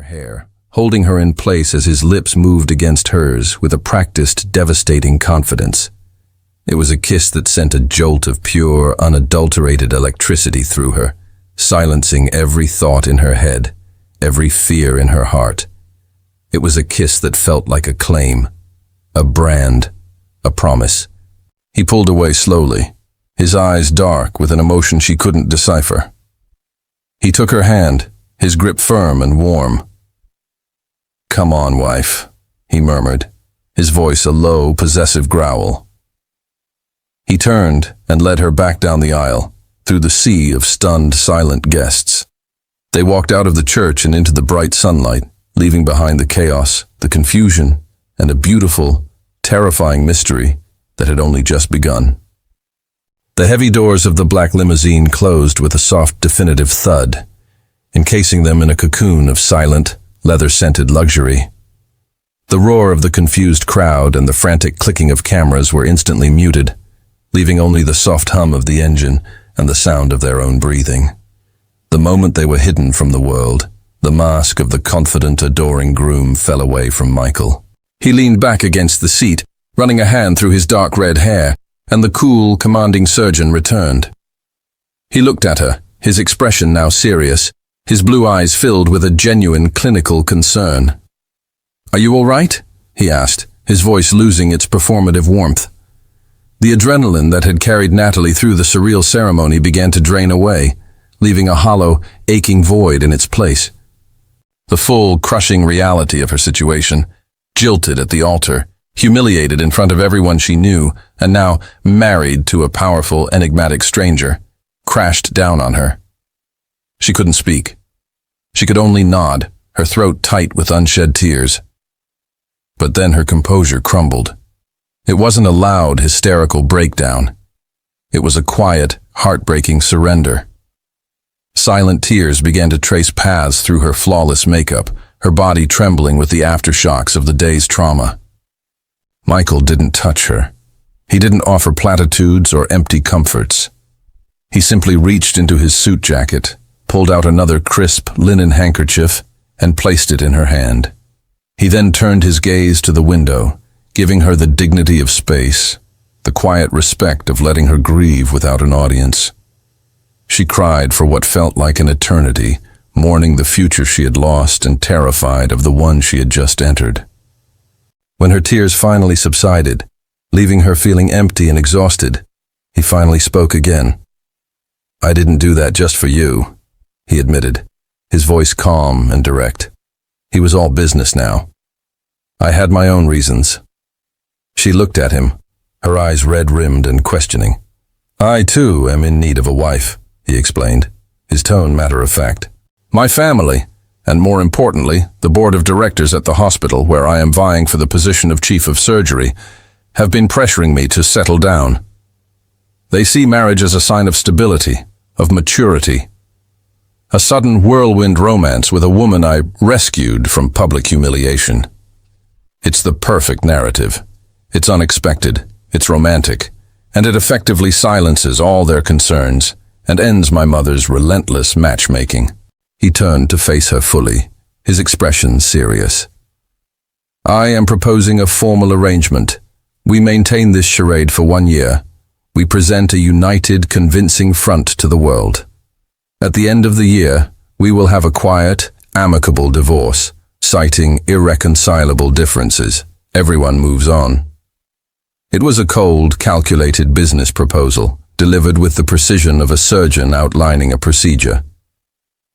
hair, holding her in place as his lips moved against hers with a practiced, devastating confidence. It was a kiss that sent a jolt of pure, unadulterated electricity through her, silencing every thought in her head, every fear in her heart. It was a kiss that felt like a claim, a brand, a promise. He pulled away slowly, his eyes dark with an emotion she couldn't decipher. He took her hand, his grip firm and warm. "Come on, wife," he murmured, his voice a low, possessive growl. He turned and led her back down the aisle, through the sea of stunned, silent guests. They walked out of the church and into the bright sunlight, leaving behind the chaos, the confusion, and a beautiful, terrifying mystery that had only just begun. The heavy doors of the black limousine closed with a soft, definitive thud, encasing them in a cocoon of silent, leather-scented luxury. The roar of the confused crowd and the frantic clicking of cameras were instantly muted, leaving only the soft hum of the engine and the sound of their own breathing. The moment they were hidden from the world, the mask of the confident, adoring groom fell away from Michael. He leaned back against the seat, running a hand through his dark red hair, and the cool, commanding surgeon returned. He looked at her, his expression now serious, his blue eyes filled with a genuine clinical concern. "Are you all right?" he asked, his voice losing its performative warmth. The adrenaline that had carried Natalie through the surreal ceremony began to drain away, leaving a hollow, aching void in its place. The full, crushing reality of her situation, jilted at the altar, humiliated in front of everyone she knew, and now married to a powerful, enigmatic stranger, crashed down on her. She couldn't speak. She could only nod, her throat tight with unshed tears. But then her composure crumbled. It wasn't a loud, hysterical breakdown. It was a quiet, heartbreaking surrender. Silent tears began to trace paths through her flawless makeup, her body trembling with the aftershocks of the day's trauma. Michael didn't touch her. He didn't offer platitudes or empty comforts. He simply reached into his suit jacket, pulled out another crisp linen handkerchief, and placed it in her hand. He then turned his gaze to the window, giving her the dignity of space, the quiet respect of letting her grieve without an audience. She cried for what felt like an eternity, mourning the future she had lost and terrified of the one she had just entered. When her tears finally subsided, leaving her feeling empty and exhausted, he finally spoke again. "I didn't do that just for you," he admitted, his voice calm and direct. He was all business now. "I had my own reasons." She looked at him, her eyes red-rimmed and questioning. "I, too, am in need of a wife," he explained, his tone matter-of-fact. "My family, and more importantly, the board of directors at the hospital where I am vying for the position of chief of surgery, have been pressuring me to settle down. They see marriage as a sign of stability, of maturity. A sudden whirlwind romance with a woman I rescued from public humiliation. It's the perfect narrative. It's unexpected, it's romantic, and it effectively silences all their concerns and ends my mother's relentless matchmaking." He turned to face her fully, his expression serious. "I am proposing a formal arrangement. We maintain this charade for 1 year. We present a united, convincing front to the world. At the end of the year, we will have a quiet, amicable divorce, citing irreconcilable differences. Everyone moves on." It was a cold, calculated business proposal, delivered with the precision of a surgeon outlining a procedure.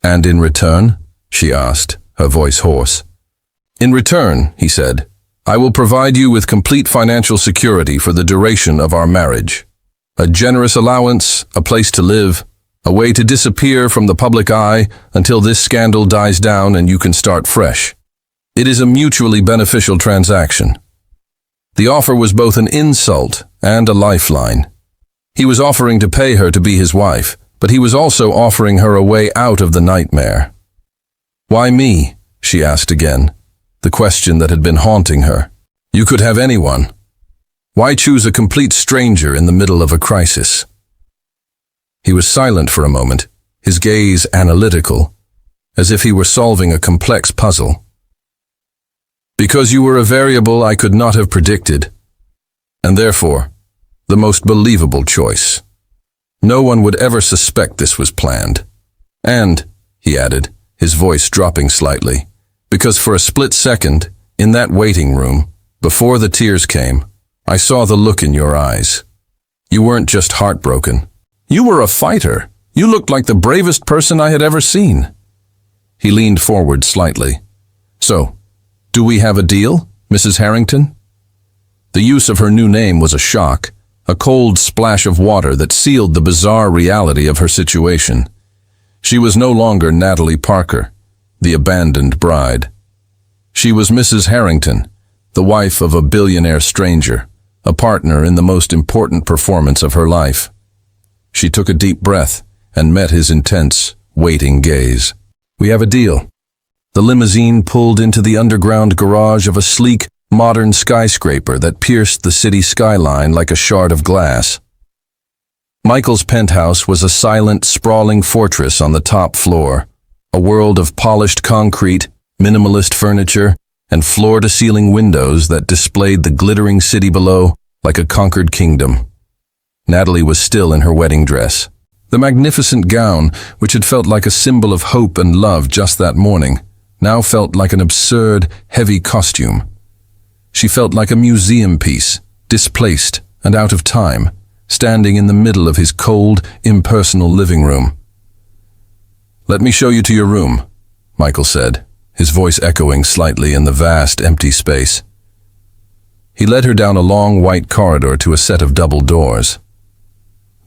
"And in return?" she asked, her voice hoarse. "In return," he said, "I will provide you with complete financial security for the duration of our marriage. A generous allowance, a place to live, a way to disappear from the public eye until this scandal dies down and you can start fresh. It is a mutually beneficial transaction." The offer was both an insult and a lifeline. He was offering to pay her to be his wife, but he was also offering her a way out of the nightmare. "Why me?" she asked again, the question that had been haunting her. "You could have anyone. Why choose a complete stranger in the middle of a crisis?" He was silent for a moment, his gaze analytical. as if he were solving a complex puzzle. Because you were a variable I could not have predicted, and therefore, the most believable choice. No one would ever suspect this was planned. And, he added, his voice dropping slightly, because for a split second, in that waiting room, before the tears came, I saw the look in your eyes. You weren't just heartbroken. You were a fighter. You looked like the bravest person I had ever seen. He leaned forward slightly. So, do we have a deal, Mrs. Harrington? The use of her new name was a shock, a cold splash of water that sealed the bizarre reality of her situation. She was no longer Natalie Parker, the abandoned bride. She was Mrs. Harrington, the wife of a billionaire stranger, a partner in the most important performance of her life. She took a deep breath and met his intense, waiting gaze. We have a deal. The limousine pulled into the underground garage of a sleek, modern skyscraper that pierced the city skyline like a shard of glass. Michael's penthouse was a silent, sprawling fortress on the top floor, a world of polished concrete, minimalist furniture, and floor-to-ceiling windows that displayed the glittering city below like a conquered kingdom. Natalie was still in her wedding dress. The magnificent gown, which had felt like a symbol of hope and love just that morning, now felt like an absurd, heavy costume. She felt like a museum piece, displaced and out of time, standing in the middle of his cold, impersonal living room. "Let me show you to your room," Michael said, his voice echoing slightly in the vast, empty space. He led her down a long, white corridor to a set of double doors.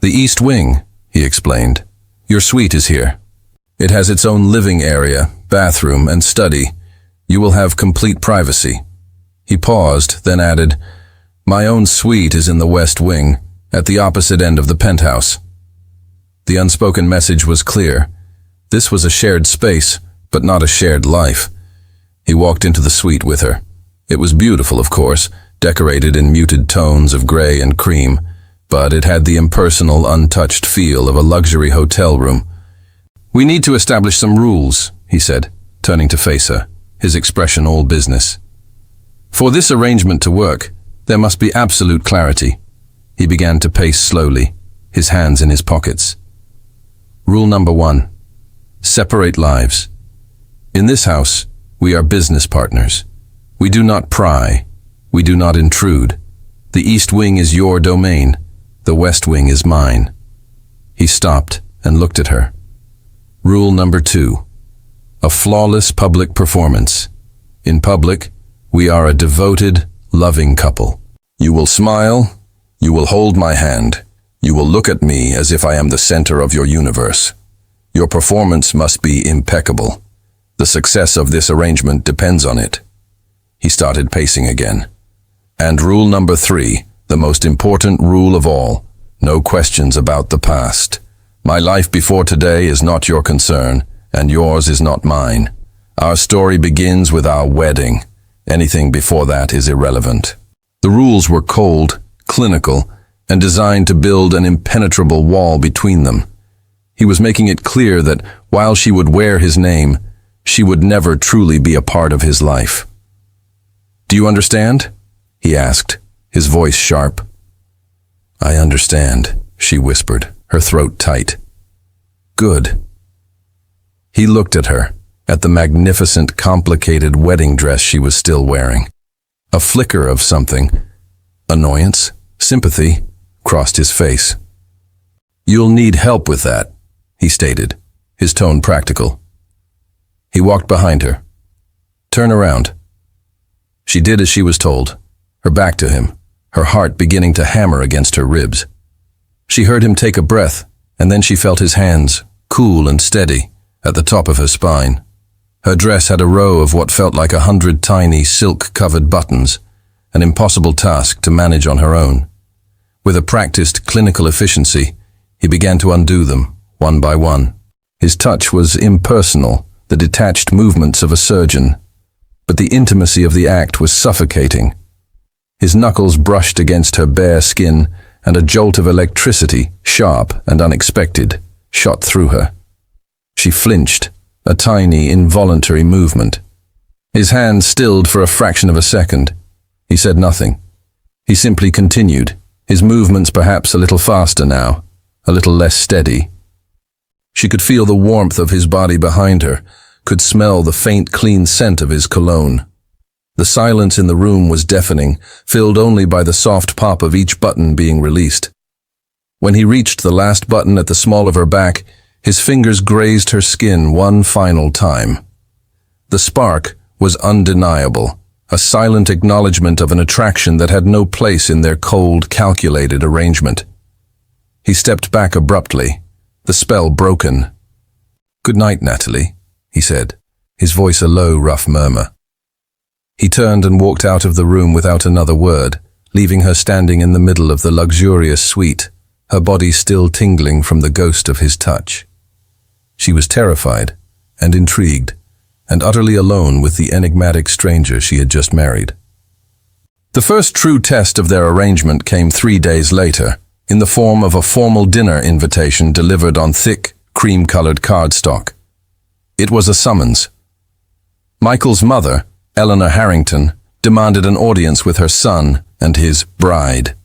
"The East Wing," he explained. "Your suite is here. It has its own living area, bathroom, and study. You will have complete privacy." He paused, then added, "My own suite is in the West Wing, at the opposite end of the penthouse." The unspoken message was clear. This was a shared space, but not a shared life. He walked into the suite with her. It was beautiful, of course, decorated in muted tones of gray and cream, but it had the impersonal, untouched feel of a luxury hotel room. "We need to establish some rules," he said, turning to face her, his expression all business. "For this arrangement to work, there must be absolute clarity." He began to pace slowly, his hands in his pockets. Rule number 1. Separate lives. In this house, we are business partners. We do not pry. We do not intrude. The East Wing is your domain. The West Wing is mine. He stopped and looked at her. Rule number 2. A flawless public performance. In public, we are a devoted, loving couple. You will smile. You will hold my hand. You will look at me as if I am the center of your universe. Your performance must be impeccable. The success of this arrangement depends on it. He started pacing again. And rule number 3, the most important rule of all, no questions about the past. My life before today is not your concern, and yours is not mine. Our story begins with our wedding. Anything before that is irrelevant. The rules were cold, clinical, and designed to build an impenetrable wall between them. He was making it clear that while she would wear his name, she would never truly be a part of his life. "Do you understand?" he asked, his voice sharp. "I understand," she whispered, her throat tight. "Good." He looked at her, at the magnificent, complicated wedding dress she was still wearing. A flicker of something, annoyance, sympathy, crossed his face. "You'll need help with that," he stated, his tone practical. He walked behind her. "Turn around." She did as she was told, her back to him, her heart beginning to hammer against her ribs. She heard him take a breath, and then she felt his hands, cool and steady, at the top of her spine. Her dress had a row of what felt like 100 tiny, silk-covered buttons, an impossible task to manage on her own. With a practiced clinical efficiency, he began to undo them, one by one. His touch was impersonal, the detached movements of a surgeon, but the intimacy of the act was suffocating. His knuckles brushed against her bare skin, and a jolt of electricity, sharp and unexpected, shot through her. She flinched, a tiny, involuntary movement. His hand stilled for a fraction of a second. He said nothing. He simply continued, his movements perhaps a little faster now, a little less steady. She could feel the warmth of his body behind her, could smell the faint, clean scent of his cologne. The silence in the room was deafening, filled only by the soft pop of each button being released. When he reached the last button at the small of her back, his fingers grazed her skin one final time. The spark was undeniable, a silent acknowledgement of an attraction that had no place in their cold, calculated arrangement. He stepped back abruptly, the spell broken. "Good night, Natalie," he said, his voice a low, rough murmur. He turned and walked out of the room without another word, leaving her standing in the middle of the luxurious suite, her body still tingling from the ghost of his touch. She was terrified and intrigued, and utterly alone with the enigmatic stranger she had just married. The first true test of their arrangement came 3 days later, in the form of a formal dinner invitation delivered on thick, cream-colored cardstock. It was a summons. Michael's mother, Eleanor Harrington, demanded an audience with her son and his bride.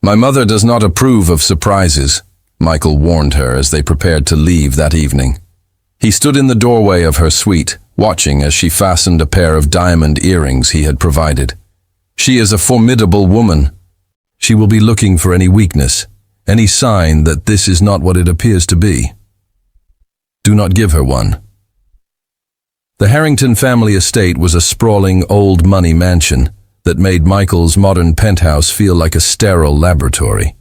"My mother does not approve of surprises," Michael warned her as they prepared to leave that evening. He stood in the doorway of her suite, watching as she fastened a pair of diamond earrings he had provided. "She is a formidable woman. She will be looking for any weakness, any sign that this is not what it appears to be. Do not give her one." The Harrington family estate was a sprawling old money mansion that made Michael's modern penthouse feel like a sterile laboratory.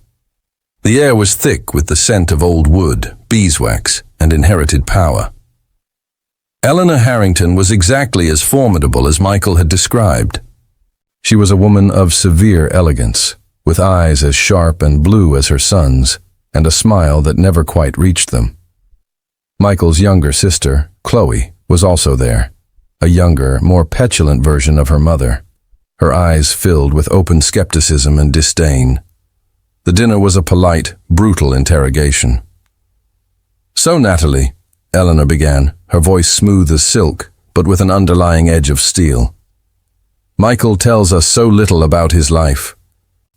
The air was thick with the scent of old wood, beeswax, and inherited power. Eleanor Harrington was exactly as formidable as Michael had described. She was a woman of severe elegance, with eyes as sharp and blue as her son's, and a smile that never quite reached them. Michael's younger sister, Chloe, was also there, a younger, more petulant version of her mother, her eyes filled with open skepticism and disdain. The dinner was a polite, brutal interrogation. "So, Natalie," Eleanor began, her voice smooth as silk, but with an underlying edge of steel. "Michael tells us so little about his life.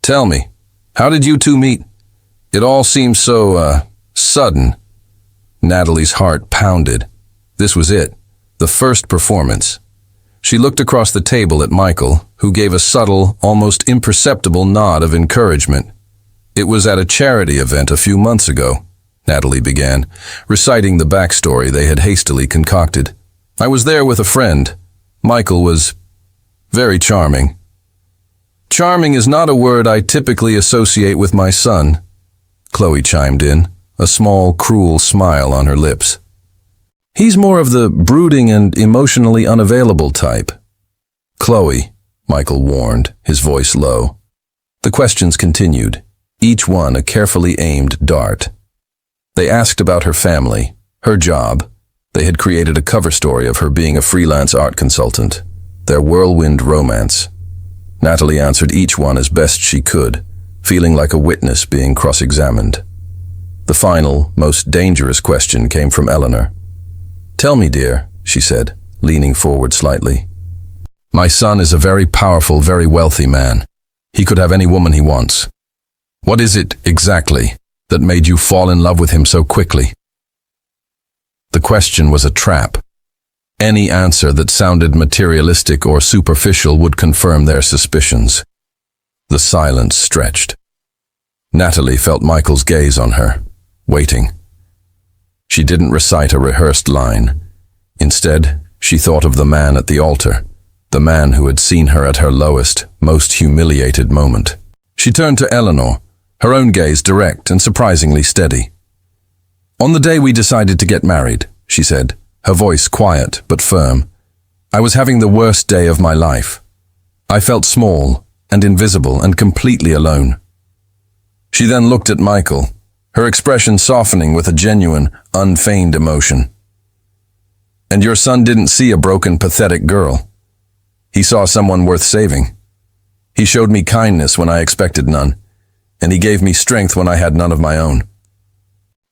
Tell me, how did you two meet? It all seems so, sudden." Natalie's heart pounded. This was it, the first performance. She looked across the table at Michael, who gave a subtle, almost imperceptible nod of encouragement. "It was at a charity event a few months ago," Natalie began, reciting the backstory they had hastily concocted. "I was there with a friend. Michael was very charming." "Charming is not a word I typically associate with my son," Chloe chimed in, a small, cruel smile on her lips. "He's more of the brooding and emotionally unavailable type." "Chloe," Michael warned, his voice low. The questions continued, each one a carefully aimed dart. They asked about her family, her job. They had created a cover story of her being a freelance art consultant, their whirlwind romance. Natalie answered each one as best she could, feeling like a witness being cross-examined. The final, most dangerous question came from Eleanor. "Tell me, dear," she said, leaning forward slightly. "My son is a very powerful, very wealthy man. He could have any woman he wants. What is it, exactly, that made you fall in love with him so quickly?" The question was a trap. Any answer that sounded materialistic or superficial would confirm their suspicions. The silence stretched. Natalie felt Michael's gaze on her, waiting. She didn't recite a rehearsed line. Instead, she thought of the man at the altar, the man who had seen her at her lowest, most humiliated moment. She turned to Eleanor, her own gaze direct and surprisingly steady. "On the day we decided to get married," she said, her voice quiet but firm, "I was having the worst day of my life. I felt small and invisible and completely alone." She then looked at Michael, her expression softening with a genuine, unfeigned emotion. "And your son didn't see a broken, pathetic girl. He saw someone worth saving. He showed me kindness when I expected none, and he gave me strength when I had none of my own."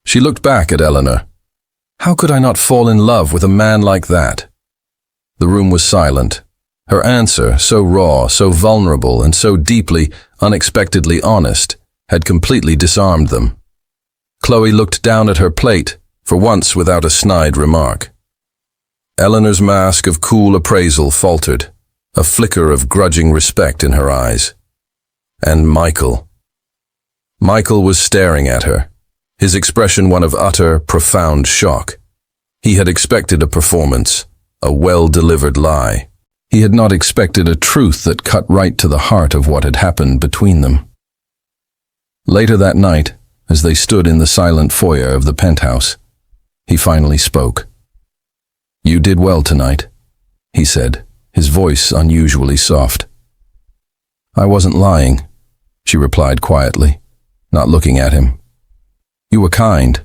She looked back at Eleanor. How could I not fall in love with a man like that? The room was silent. Her answer, so raw, so vulnerable, and so deeply, unexpectedly honest, had completely disarmed them. Chloe looked down at her plate, for once without a snide remark. Eleanor's mask of cool appraisal faltered, a flicker of grudging respect in her eyes. And Michael. Michael was staring at her, his expression one of utter, profound shock. He had expected a performance, a well-delivered lie. He had not expected a truth that cut right to the heart of what had happened between them. Later that night, as they stood in the silent foyer of the penthouse, he finally spoke. "You did well tonight," he said, his voice unusually soft. "I wasn't lying," she replied quietly, not looking at him. "You were kind."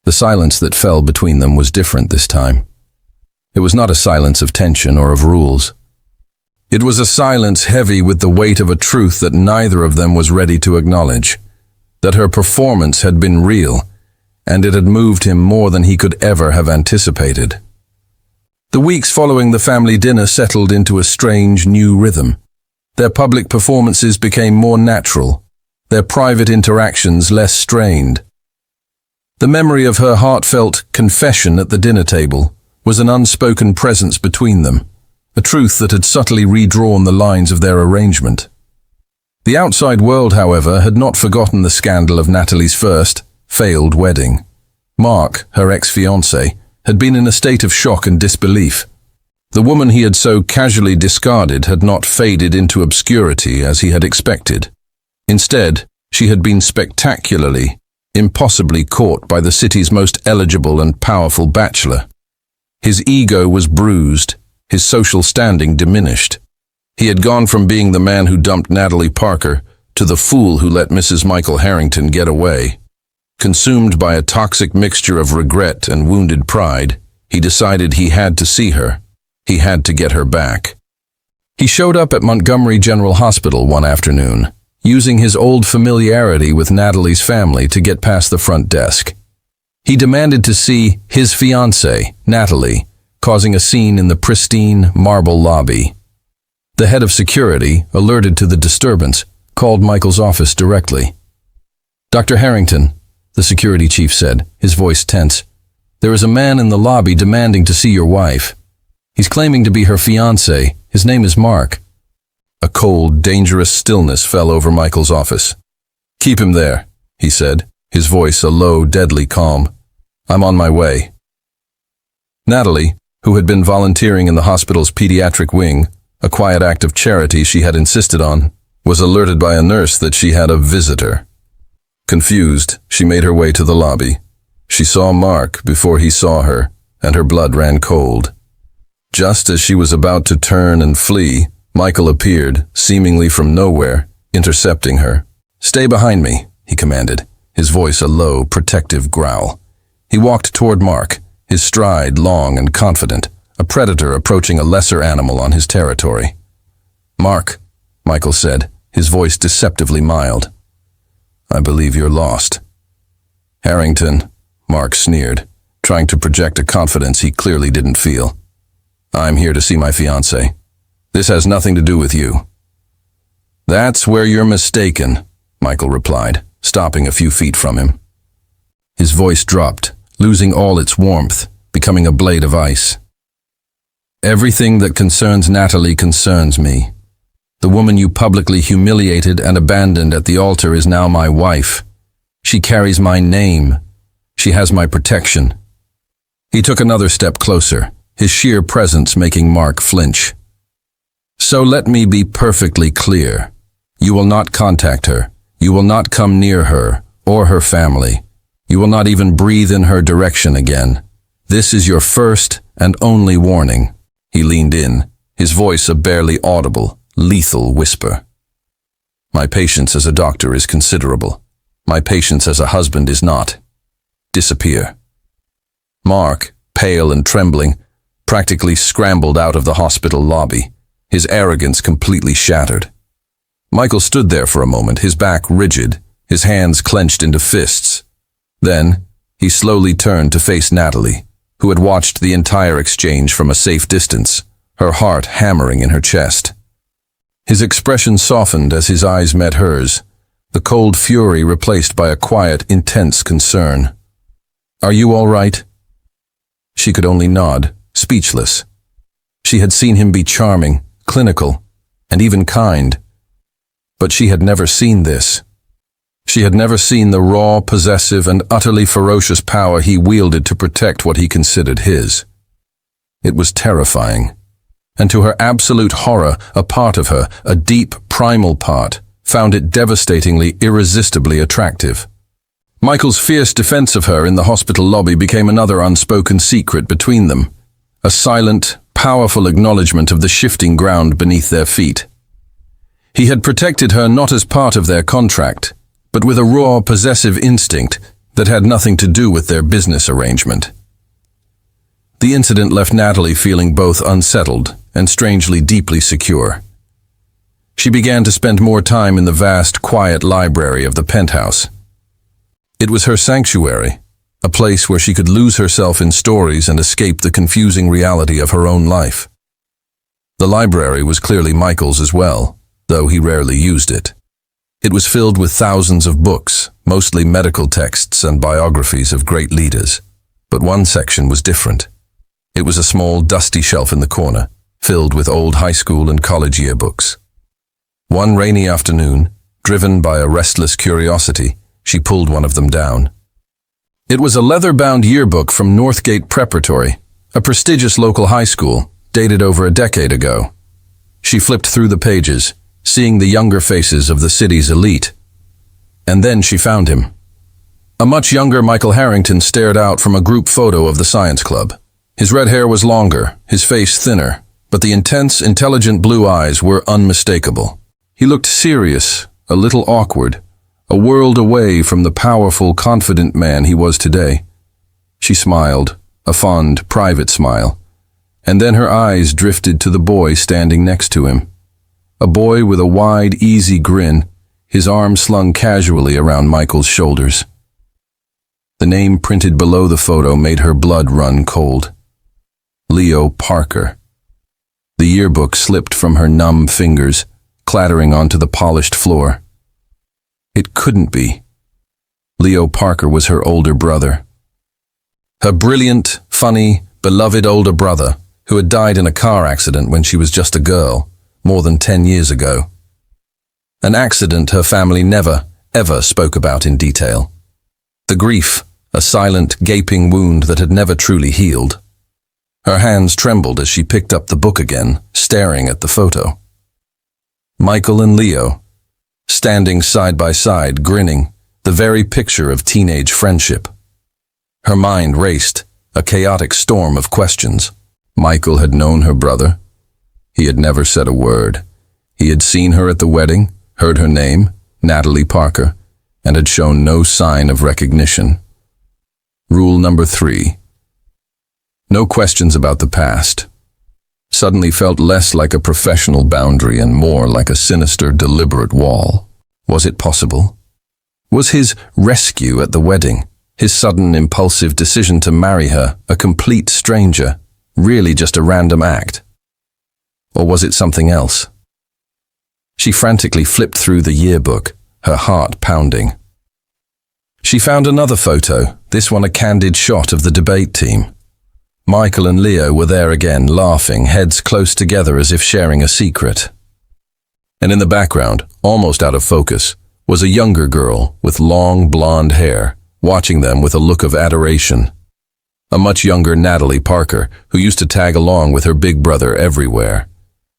The silence that fell between them was different this time. It was not a silence of tension or of rules. It was a silence heavy with the weight of a truth that neither of them was ready to acknowledge, that her performance had been real, and it had moved him more than he could ever have anticipated. The weeks following the family dinner settled into a strange new rhythm. Their public performances became more natural, their private interactions less strained. The memory of her heartfelt confession at the dinner table was an unspoken presence between them, a truth that had subtly redrawn the lines of their arrangement. The outside world, however, had not forgotten the scandal of Natalie's first, failed wedding. Mark, her ex-fiancé, had been in a state of shock and disbelief. The woman he had so casually discarded had not faded into obscurity as he had expected. Instead, she had been spectacularly, impossibly caught by the city's most eligible and powerful bachelor. His ego was bruised, his social standing diminished. He had gone from being the man who dumped Natalie Parker to the fool who let Mrs. Michael Harrington get away. Consumed by a toxic mixture of regret and wounded pride, he decided he had to see her. He had to get her back. He showed up at Montgomery General Hospital one afternoon, using his old familiarity with Natalie's family to get past the front desk. He demanded to see his fiancée, Natalie, causing a scene in the pristine marble lobby. The head of security, alerted to the disturbance, called Michael's office directly. "Dr. Harrington," the security chief said, his voice tense, "there is a man in the lobby demanding to see your wife. He's claiming to be her fiancé. His name is Mark." A cold, dangerous stillness fell over Michael's office. "Keep him there," he said, his voice a low, deadly calm. "I'm on my way." Natalie, who had been volunteering in the hospital's pediatric wing, a quiet act of charity she had insisted on, was alerted by a nurse that she had a visitor. Confused, she made her way to the lobby. She saw Mark before he saw her, and her blood ran cold. Just as she was about to turn and flee, Michael appeared, seemingly from nowhere, intercepting her. "Stay behind me," he commanded, his voice a low, protective growl. He walked toward Mark, his stride long and confident, a predator approaching a lesser animal on his territory. "Mark," Michael said, his voice deceptively mild. "I believe you're lost." "Harrington," Mark sneered, trying to project a confidence he clearly didn't feel. "I'm here to see my fiancée. This has nothing to do with you." "That's where you're mistaken," Michael replied, stopping a few feet from him. His voice dropped, losing all its warmth, becoming a blade of ice. "Everything that concerns Natalie concerns me. The woman you publicly humiliated and abandoned at the altar is now my wife. She carries my name. She has my protection." He took another step closer, his sheer presence making Mark flinch. "So let me be perfectly clear. You will not contact her. You will not come near her or her family. You will not even breathe in her direction again. This is your first and only warning." He leaned in, his voice a barely audible, lethal whisper. "My patience as a doctor is considerable. My patience as a husband is not. Disappear." Mark, pale and trembling, practically scrambled out of the hospital lobby, his arrogance completely shattered. Michael stood there for a moment, his back rigid, his hands clenched into fists. Then, He slowly turned to face Natalie, who had watched the entire exchange from a safe distance, her heart hammering in her chest. His expression softened as his eyes met hers, the cold fury replaced by a quiet, intense concern. "Are you all right?" She could only nod, speechless. She had seen him be charming, clinical, and even kind. But she had never seen this. She had never seen the raw, possessive, and utterly ferocious power he wielded to protect what he considered his. It was terrifying. And to her absolute horror, a part of her, a deep, primal part, found it devastatingly, irresistibly attractive. Michael's fierce defense of her in the hospital lobby became another unspoken secret between them, a silent, powerful acknowledgement of the shifting ground beneath their feet. He had protected her not as part of their contract, but with a raw, possessive instinct that had nothing to do with their business arrangement. The incident left Natalie feeling both unsettled and strangely deeply secure. She began to spend more time in the vast, quiet library of the penthouse. It was her sanctuary, a place where she could lose herself in stories and escape the confusing reality of her own life. The library was clearly Michael's as well, though he rarely used it. It was filled with thousands of books, mostly medical texts and biographies of great leaders. But one section was different. It was a small, dusty shelf in the corner, filled with old high school and college yearbooks. One rainy afternoon, driven by a restless curiosity, she pulled one of them down. It was a leather-bound yearbook from Northgate Preparatory, a prestigious local high school, dated over a decade ago. She flipped through the pages, seeing the younger faces of the city's elite. And then she found him. A much younger Michael Harrington stared out from a group photo of the science club. His red hair was longer, his face thinner, but the intense, intelligent blue eyes were unmistakable. He looked serious, a little awkward, a world away from the powerful, confident man he was today. She smiled, a fond, private smile, and then her eyes drifted to the boy standing next to him. A boy with a wide, easy grin, his arm slung casually around Michael's shoulders. The name printed below the photo made her blood run cold. Leo Parker. The yearbook slipped from her numb fingers, clattering onto the polished floor. It couldn't be. Leo Parker was her older brother. Her brilliant, funny, beloved older brother, who had died in a car accident when she was just a girl, more than 10 years ago. An accident her family never, ever spoke about in detail. The grief, a silent, gaping wound that had never truly healed. Her hands trembled as she picked up the book again, staring at the photo. Michael and Leo, standing side by side, grinning, the very picture of teenage friendship. Her mind raced, a chaotic storm of questions. Michael had known her brother. He had never said a word. He had seen her at the wedding, heard her name, Natalie Parker, and had shown no sign of recognition. Rule number 3. No questions about the past. Suddenly felt less like a professional boundary and more like a sinister, deliberate wall. Was it possible? Was his rescue at the wedding, his sudden, impulsive decision to marry her, a complete stranger, really just a random act? Or was it something else? She frantically flipped through the yearbook, her heart pounding. She found another photo, this one a candid shot of the debate team. Michael and Leo were there again, laughing, heads close together as if sharing a secret. And in the background, almost out of focus, was a younger girl with long blonde hair, watching them with a look of adoration. A much younger Natalie Parker, who used to tag along with her big brother everywhere.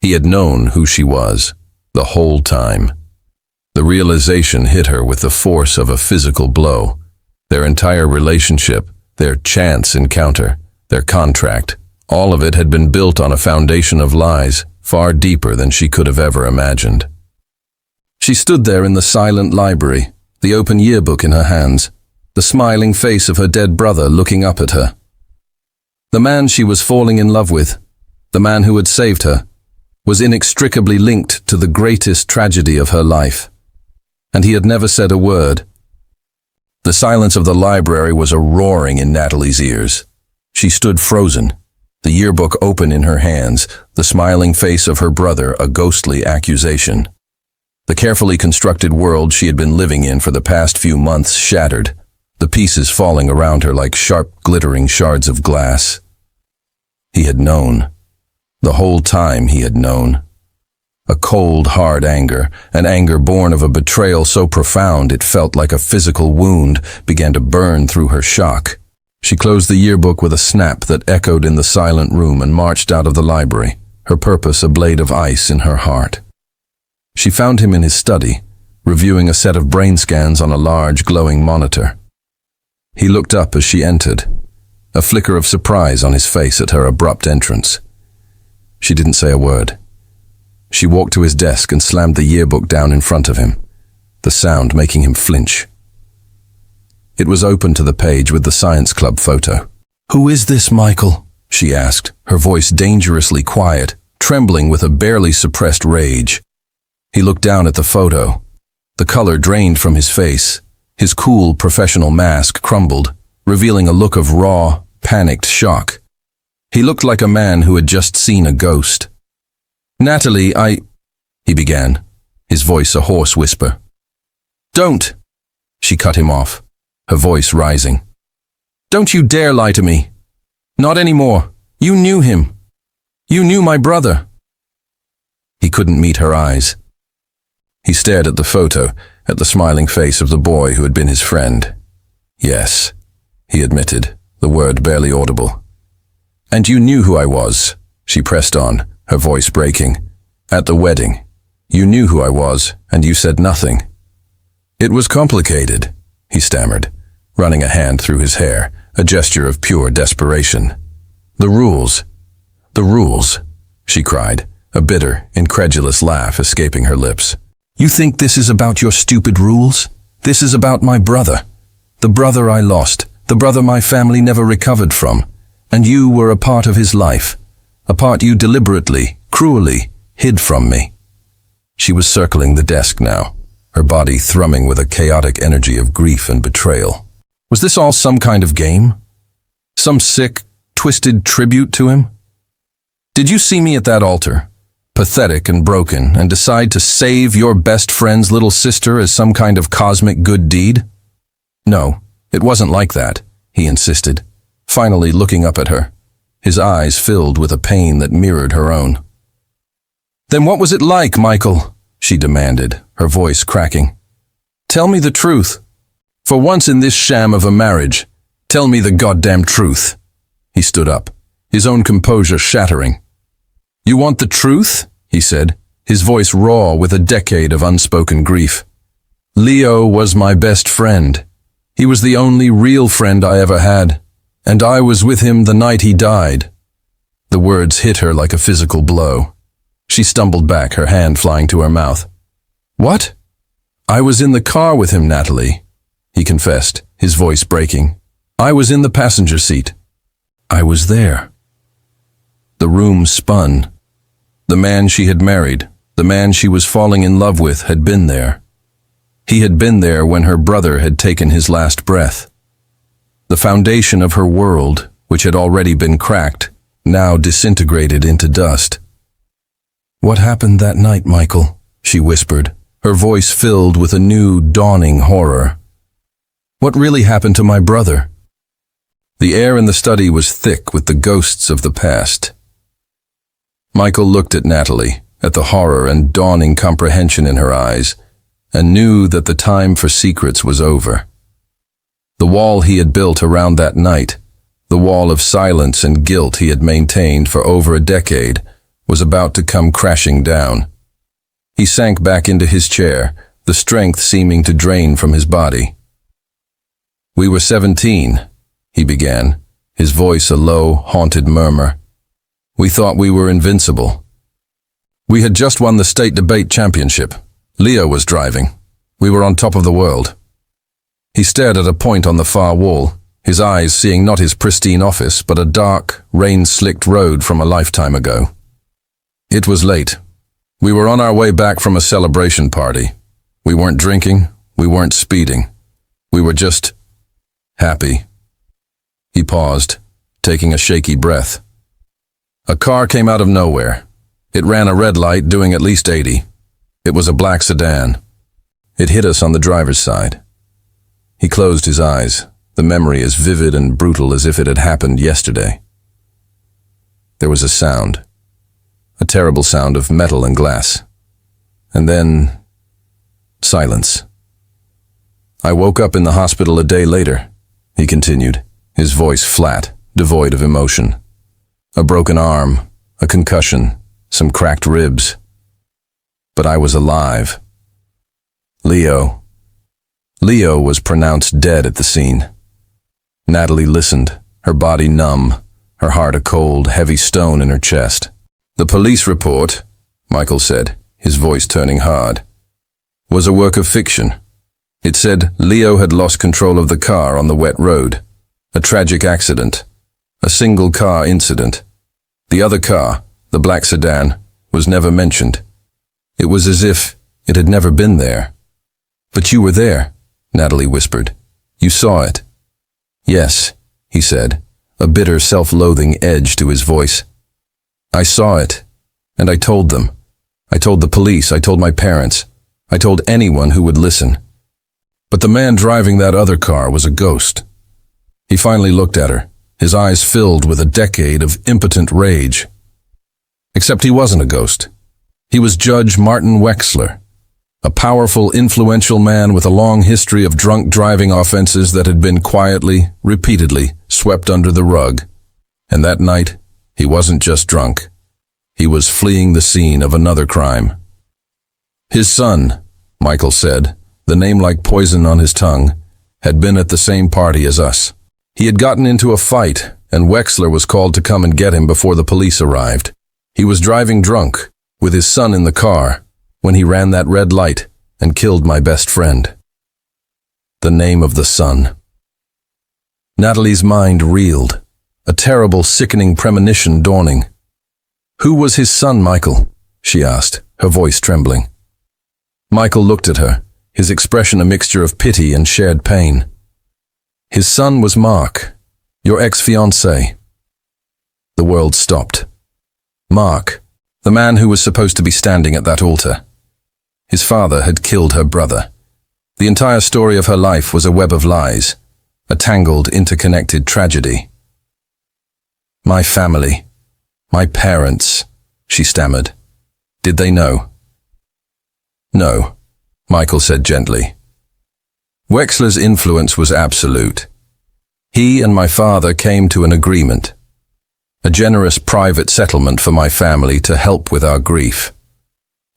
He had known who she was, the whole time. The realization hit her with the force of a physical blow. Their entire relationship, their chance encounter, their contract, all of it had been built on a foundation of lies, far deeper than she could have ever imagined. She stood there in the silent library, the open yearbook in her hands, the smiling face of her dead brother looking up at her. The man she was falling in love with, the man who had saved her, was inextricably linked to the greatest tragedy of her life. And he had never said a word. The silence of the library was a roaring in Natalie's ears. She stood frozen, the yearbook open in her hands, the smiling face of her brother a ghostly accusation. The carefully constructed world she had been living in for the past few months shattered, the pieces falling around her like sharp, glittering shards of glass. He had known. The whole time he had known. A cold, hard anger, an anger born of a betrayal so profound it felt like a physical wound, began to burn through her shock. She closed the yearbook with a snap that echoed in the silent room and marched out of the library, her purpose a blade of ice in her heart. She found him in his study, reviewing a set of brain scans on a large, glowing monitor. He looked up as she entered, a flicker of surprise on his face at her abrupt entrance. She didn't say a word. She walked to his desk and slammed the yearbook down in front of him, the sound making him flinch. It was open to the page with the science club photo. "Who is this, Michael?" she asked, her voice dangerously quiet, trembling with a barely suppressed rage. He looked down at the photo. The color drained from his face. His cool, professional mask crumbled, revealing a look of raw, panicked shock. He looked like a man who had just seen a ghost. "Natalie, he began, his voice a hoarse whisper. "Don't!" She cut him off, her voice rising. "Don't you dare lie to me. Not anymore. You knew him. You knew my brother." He couldn't meet her eyes. He stared at the photo, at the smiling face of the boy who had been his friend. "Yes," he admitted, the word barely audible. "And you knew who I was," she pressed on, her voice breaking. "At the wedding. You knew who I was, and you said nothing." "It was complicated," he stammered, running a hand through his hair, a gesture of pure desperation. The rules, she cried, a bitter, incredulous laugh escaping her lips. "You think this is about your stupid rules? This is about my brother. The brother I lost, the brother my family never recovered from. And you were a part of his life, a part you deliberately, cruelly, hid from me." She was circling the desk now, her body thrumming with a chaotic energy of grief and betrayal. Was this all some kind of game? Some sick, twisted tribute to him? "Did you see me at that altar, pathetic and broken, and decide to save your best friend's little sister as some kind of cosmic good deed?" "No, it wasn't like that," he insisted, finally looking up at her, his eyes filled with a pain that mirrored her own. "Then what was it like, Michael?" she demanded, her voice cracking. "Tell me the truth. For once in this sham of a marriage, tell me the goddamn truth." He stood up, his own composure shattering. "You want the truth?" he said, his voice raw with a decade of unspoken grief. "Leo was my best friend. He was the only real friend I ever had, and I was with him the night he died." The words hit her like a physical blow. She stumbled back, her hand flying to her mouth. "What?" "I was in the car with him, Natalie," he confessed, his voice breaking. "I was in the passenger seat. I was there." The room spun. The man she had married, the man she was falling in love with, had been there. He had been there when her brother had taken his last breath. The foundation of her world, which had already been cracked, now disintegrated into dust. "What happened that night, Michael?" she whispered, her voice filled with a new, dawning horror. "What really happened to my brother?" The air in the study was thick with the ghosts of the past. Michael looked at Natalie, at the horror and dawning comprehension in her eyes, and knew that the time for secrets was over. The wall he had built around that night, the wall of silence and guilt he had maintained for over a decade, was about to come crashing down. He sank back into his chair, the strength seeming to drain from his body. "We were 17, he began, his voice a low, haunted murmur. "We thought we were invincible. We had just won the state debate championship. Leo was driving. We were on top of the world." He stared at a point on the far wall, his eyes seeing not his pristine office, but a dark, rain-slicked road from a lifetime ago. It was late. We were on our way back from a celebration party. We weren't drinking, we weren't speeding. We were just happy. He paused, taking a shaky breath. A car came out of nowhere. It ran a red light, doing at least 80. It was a black sedan. It hit us on the driver's side. He closed his eyes, the memory as vivid and brutal as if it had happened yesterday. There was a sound, a terrible sound of metal and glass. And then, silence. I woke up in the hospital a day later, he continued, his voice flat, devoid of emotion. A broken arm, a concussion, some cracked ribs. But I was alive. Leo was pronounced dead at the scene. Natalie listened, her body numb, her heart a cold, heavy stone in her chest. The police report, Michael said, his voice turning hard, was a work of fiction. It said Leo had lost control of the car on the wet road. A tragic accident. A single-car incident. The other car, the black sedan, was never mentioned. It was as if it had never been there. But you were there, Natalie whispered. You saw it. Yes, he said, a bitter self-loathing edge to his voice. I saw it, and I told them. I told the police, I told my parents. I told anyone who would listen. But the man driving that other car was a ghost. He finally looked at her, his eyes filled with a decade of impotent rage. Except he wasn't a ghost. He was Judge Martin Wexler, a powerful, influential man with a long history of drunk driving offenses that had been quietly, repeatedly swept under the rug. And that night, he wasn't just drunk. He was fleeing the scene of another crime. His son, Michael said, the name like poison on his tongue, had been at the same party as us. He had gotten into a fight, and Wexler was called to come and get him before the police arrived. He was driving drunk, with his son in the car, when he ran that red light and killed my best friend. The name of the son. Natalie's mind reeled, a terrible, sickening premonition dawning. Who was his son, Michael? She asked, her voice trembling. Michael looked at her, his expression a mixture of pity and shared pain. His son was Mark, your ex-fiancé. The world stopped. Mark, the man who was supposed to be standing at that altar. His father had killed her brother. The entire story of her life was a web of lies, a tangled, interconnected tragedy. My family, my parents, she stammered. Did they know? No, Michael said gently. Wexler's influence was absolute. He and my father came to an agreement, a generous private settlement for my family to help with our grief,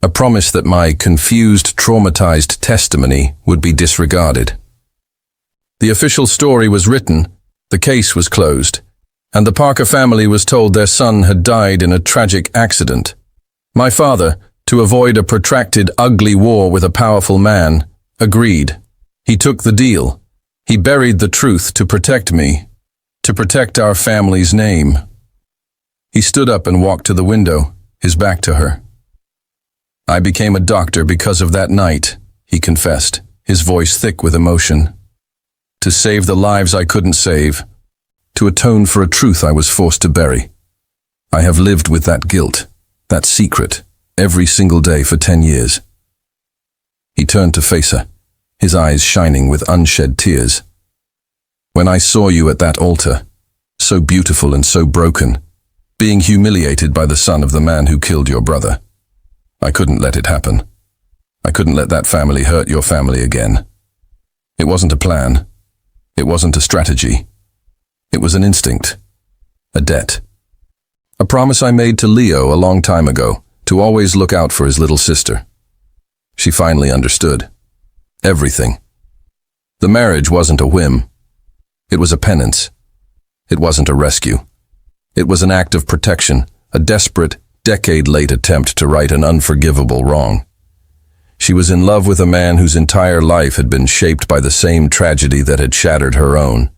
a promise that my confused, traumatized testimony would be disregarded. The official story was written, the case was closed, and the Parker family was told their son had died in a tragic accident. My father, to avoid a protracted, ugly war with a powerful man, agreed. He took the deal. He buried the truth to protect me, to protect our family's name. He stood up and walked to the window, his back to her. I became a doctor because of that night, he confessed, his voice thick with emotion. To save the lives I couldn't save, to atone for a truth I was forced to bury. I have lived with that guilt, that secret, every single day for 10 years. He turned to face her, his eyes shining with unshed tears. When I saw you at that altar, so beautiful and so broken, being humiliated by the son of the man who killed your brother, I couldn't let it happen. I couldn't let that family hurt your family again. It wasn't a plan. It wasn't a strategy. It was an instinct, a debt. A promise I made to Leo a long time ago, to always look out for his little sister. She finally understood. Everything. The marriage wasn't a whim. It was a penance. It wasn't a rescue. It was an act of protection, a desperate, decade-late attempt to right an unforgivable wrong. She was in love with a man whose entire life had been shaped by the same tragedy that had shattered her own.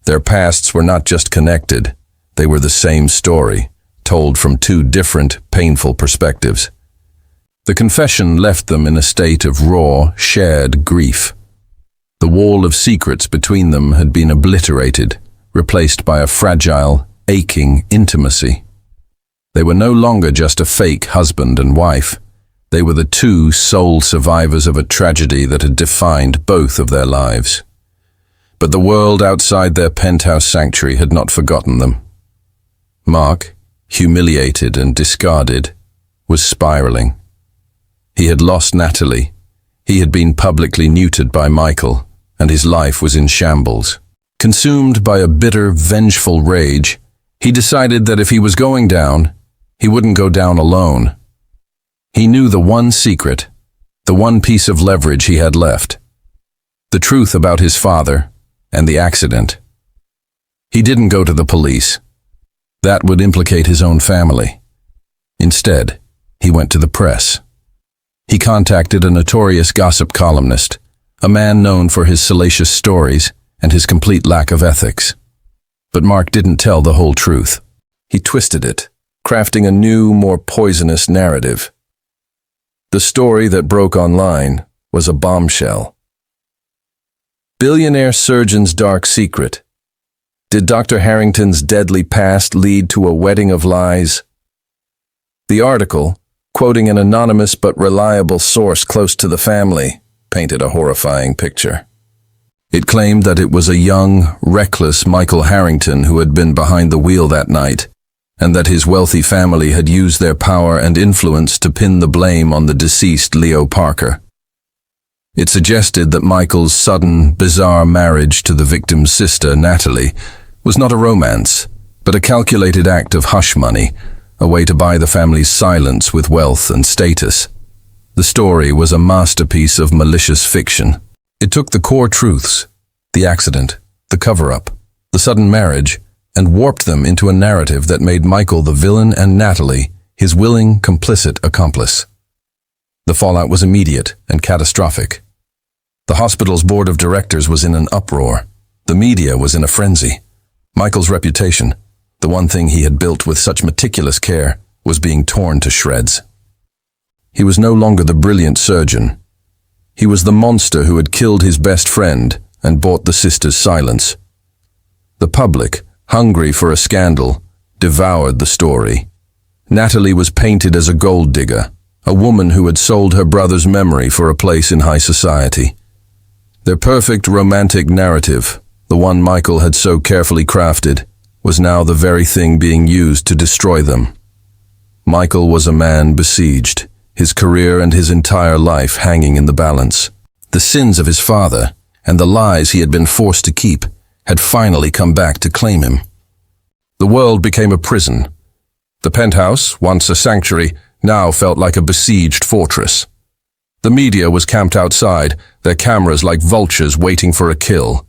Their pasts were not just connected, they were the same story, told from two different, painful perspectives. The confession left them in a state of raw, shared grief. The wall of secrets between them had been obliterated, replaced by a fragile, aching intimacy. They were no longer just a fake husband and wife. They were the two sole survivors of a tragedy that had defined both of their lives. But the world outside their penthouse sanctuary had not forgotten them. Mark, humiliated and discarded, was spiraling. He had lost Natalie. He had been publicly neutered by Michael, and his life was in shambles. Consumed by a bitter, vengeful rage, he decided that if he was going down, he wouldn't go down alone. He knew the one secret, the one piece of leverage he had left. The truth about his father and the accident. He didn't go to the police. That would implicate his own family. Instead, he went to the press. He contacted a notorious gossip columnist, a man known for his salacious stories and his complete lack of ethics. But Mark didn't tell the whole truth. He twisted it, crafting a new, more poisonous narrative. The story that broke online was a bombshell. Billionaire surgeon's dark secret. Did Dr. Harrington's deadly past lead to a wedding of lies? The article, quoting an anonymous but reliable source close to the family, painted a horrifying picture. It claimed that it was a young, reckless Michael Harrington who had been behind the wheel that night, and that his wealthy family had used their power and influence to pin the blame on the deceased Leo Parker. It suggested that Michael's sudden, bizarre marriage to the victim's sister, Natalie, was not a romance, but a calculated act of hush money, a way to buy the family's silence with wealth and status. The story was a masterpiece of malicious fiction. It took the core truths, the accident, the cover-up, the sudden marriage, and warped them into a narrative that made Michael the villain and Natalie his willing, complicit accomplice. The fallout was immediate and catastrophic. The hospital's board of directors was in an uproar. The media was in a frenzy. Michael's reputation, the one thing he had built with such meticulous care, was being torn to shreds. He was no longer the brilliant surgeon. He was the monster who had killed his best friend and bought the sister's silence. The public, hungry for a scandal, devoured the story. Natalie was painted as a gold digger, a woman who had sold her brother's memory for a place in high society. Their perfect romantic narrative, the one Michael had so carefully crafted, was now the very thing being used to destroy them. Michael was a man besieged, his career and his entire life hanging in the balance. The sins of his father and the lies he had been forced to keep had finally come back to claim him. The world became a prison. The penthouse, once a sanctuary, now felt like a besieged fortress. The media was camped outside, their cameras like vultures waiting for a kill.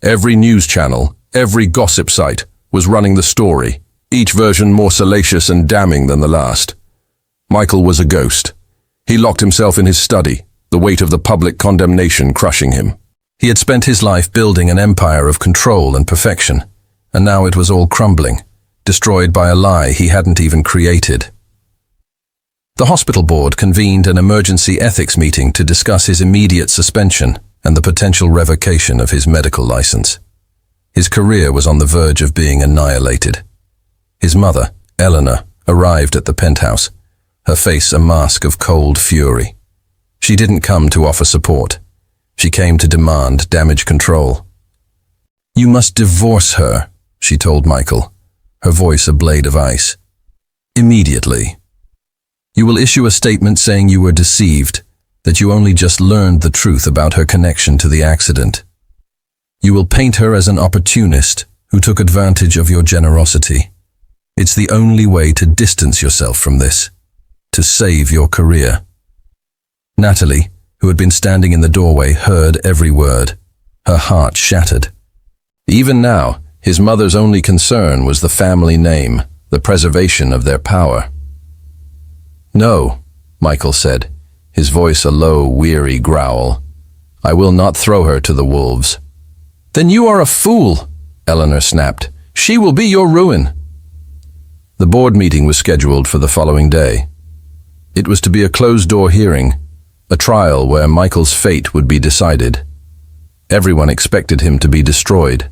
Every news channel, every gossip site was running the story, each version more salacious and damning than the last. Michael was a ghost. He locked himself in his study, the weight of the public condemnation crushing him. He had spent his life building an empire of control and perfection, and now it was all crumbling, destroyed by a lie he hadn't even created. The hospital board convened an emergency ethics meeting to discuss his immediate suspension and the potential revocation of his medical license. His career was on the verge of being annihilated. His mother, Eleanor, arrived at the penthouse, her face a mask of cold fury. She didn't come to offer support. She came to demand damage control. "You must divorce her," she told Michael, her voice a blade of ice. "Immediately. You will issue a statement saying you were deceived, that you only just learned the truth about her connection to the accident. You will paint her as an opportunist who took advantage of your generosity. It's the only way to distance yourself from this, to save your career." Natalie, who had been standing in the doorway, heard every word. Her heart shattered. Even now, his mother's only concern was the family name, the preservation of their power. "No," Michael said, his voice a low, weary growl. "I will not throw her to the wolves." "Then you are a fool," Eleanor snapped. "She will be your ruin." The board meeting was scheduled for the following day. It was to be a closed-door hearing, a trial where Michael's fate would be decided. Everyone expected him to be destroyed.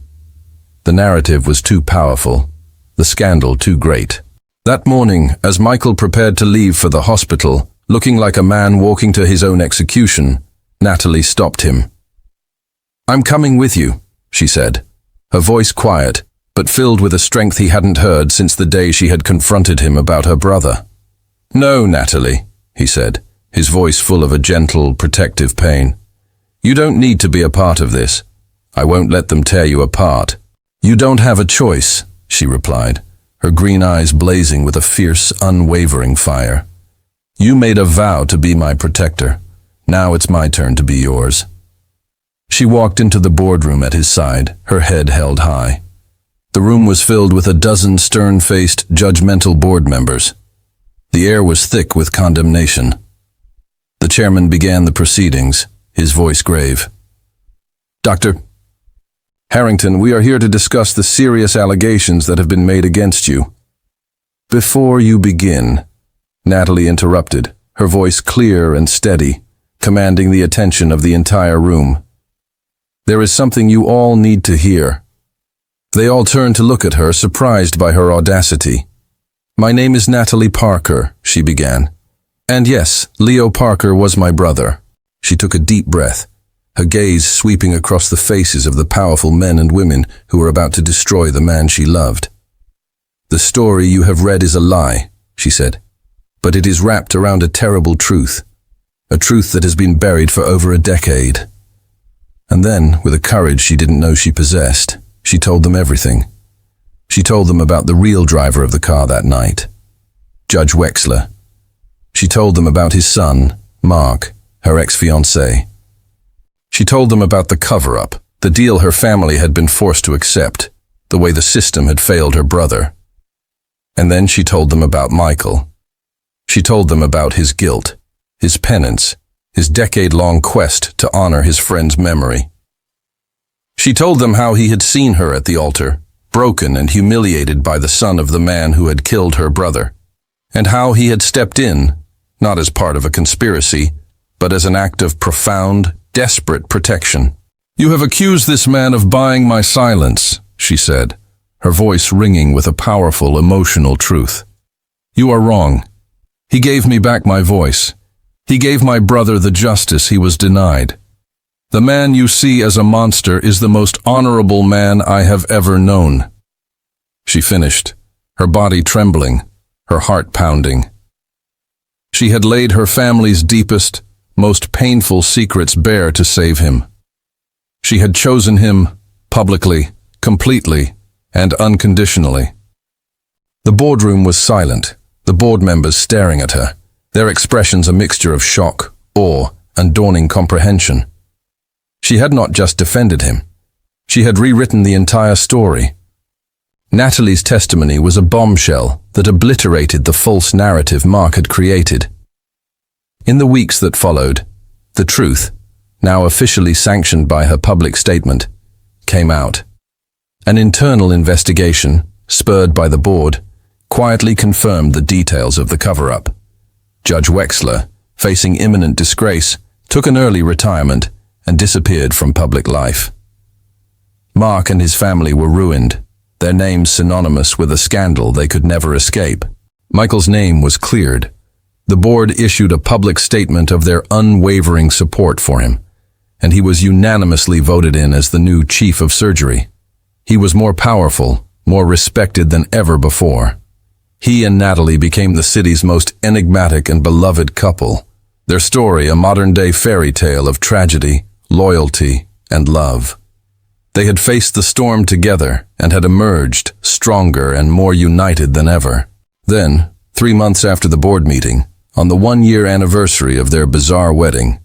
The narrative was too powerful, the scandal too great. That morning, as Michael prepared to leave for the hospital, looking like a man walking to his own execution, Natalie stopped him. "I'm coming with you," she said, her voice quiet, but filled with a strength he hadn't heard since the day she had confronted him about her brother. "No, Natalie," he said, his voice full of a gentle, protective pain. "You don't need to be a part of this. I won't let them tear you apart." "You don't have a choice," she replied, her green eyes blazing with a fierce, unwavering fire. "You made a vow to be my protector. Now it's my turn to be yours." She walked into the boardroom at his side, her head held high. The room was filled with a dozen stern-faced, judgmental board members. The air was thick with condemnation. The chairman began the proceedings, his voice grave. "Dr. Harrington, we are here to discuss the serious allegations that have been made against you." "Before you begin," Natalie interrupted, her voice clear and steady, commanding the attention of the entire room. "There is something you all need to hear." They all turned to look at her, surprised by her audacity. "My name is Natalie Parker," she began. "And yes, Leo Parker was my brother." She took a deep breath, her gaze sweeping across the faces of the powerful men and women who were about to destroy the man she loved. "The story you have read is a lie," she said, "but it is wrapped around a terrible truth, a truth that has been buried for over a decade." And then, with a courage she didn't know she possessed, she told them everything. She told them about the real driver of the car that night, Judge Wexler. She told them about his son, Mark, her ex-fiancé. She told them about the cover-up, the deal her family had been forced to accept, the way the system had failed her brother. And then she told them about Michael. She told them about his guilt, his penance, his decade-long quest to honor his friend's memory. She told them how he had seen her at the altar, broken and humiliated by the son of the man who had killed her brother, and how he had stepped in, not as part of a conspiracy, but as an act of profound, desperate protection. "You have accused this man of buying my silence," she said, her voice ringing with a powerful, emotional truth. "You are wrong. He gave me back my voice. He gave my brother the justice he was denied. The man you see as a monster is the most honorable man I have ever known." She finished, her body trembling, her heart pounding. She had laid her family's deepest, most painful secrets bare to save him. She had chosen him, publicly, completely, and unconditionally. The boardroom was silent, the board members staring at her, their expressions a mixture of shock, awe, and dawning comprehension. She had not just defended him. She had rewritten the entire story. Natalie's testimony was a bombshell that obliterated the false narrative Mark had created. In the weeks that followed, the truth, now officially sanctioned by her public statement, came out. An internal investigation, spurred by the board, quietly confirmed the details of the cover-up. Judge Wexler, facing imminent disgrace, took an early retirement and disappeared from public life. Mark and his family were ruined, their names synonymous with a scandal they could never escape. Michael's name was cleared. The board issued a public statement of their unwavering support for him, and he was unanimously voted in as the new chief of surgery. He was more powerful, more respected than ever before. He and Natalie became the city's most enigmatic and beloved couple, their story a modern-day fairy tale of tragedy, loyalty, and love. They had faced the storm together and had emerged stronger and more united than ever. Then, 3 months after the board meeting, on the 1-year anniversary of their bizarre wedding,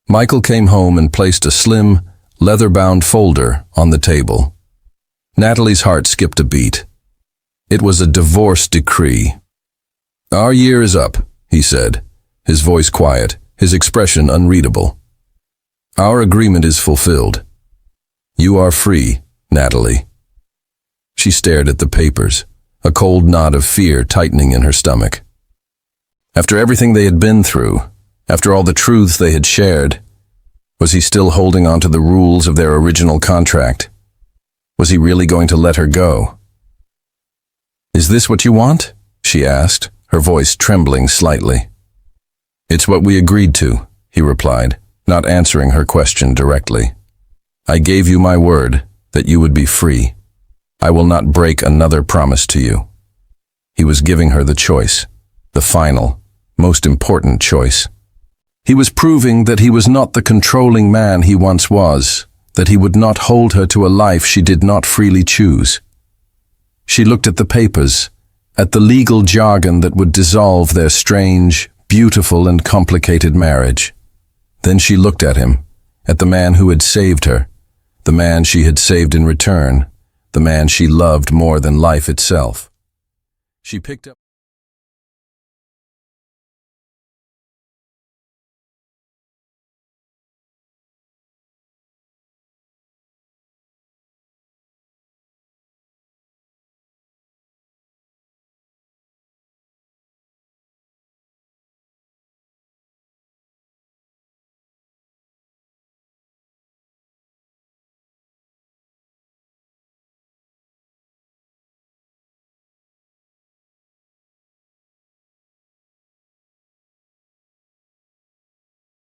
Michael came home and placed a slim, leather-bound folder on the table. Natalie's heart skipped a beat. It was a divorce decree. "Our year is up," he said, his voice quiet, his expression unreadable. "Our agreement is fulfilled. You are free, Natalie." She stared at the papers, a cold knot of fear tightening in her stomach. After everything they had been through, after all the truths they had shared, Was he still holding on to the rules of their original contract? Was he really going to let her go? "Is this what you want?" she asked, her voice trembling slightly. "It's what we agreed to," he replied, not answering her question directly. "I gave you my word that you would be free. I will not break another promise to you." He was giving her the choice, the final, most important choice. He was proving that he was not the controlling man he once was, that he would not hold her to a life she did not freely choose. She looked at the papers, at the legal jargon that would dissolve their strange, beautiful and complicated marriage. Then she looked at him, at the man who had saved her, the man she had saved in return, the man she loved more than life itself. She picked up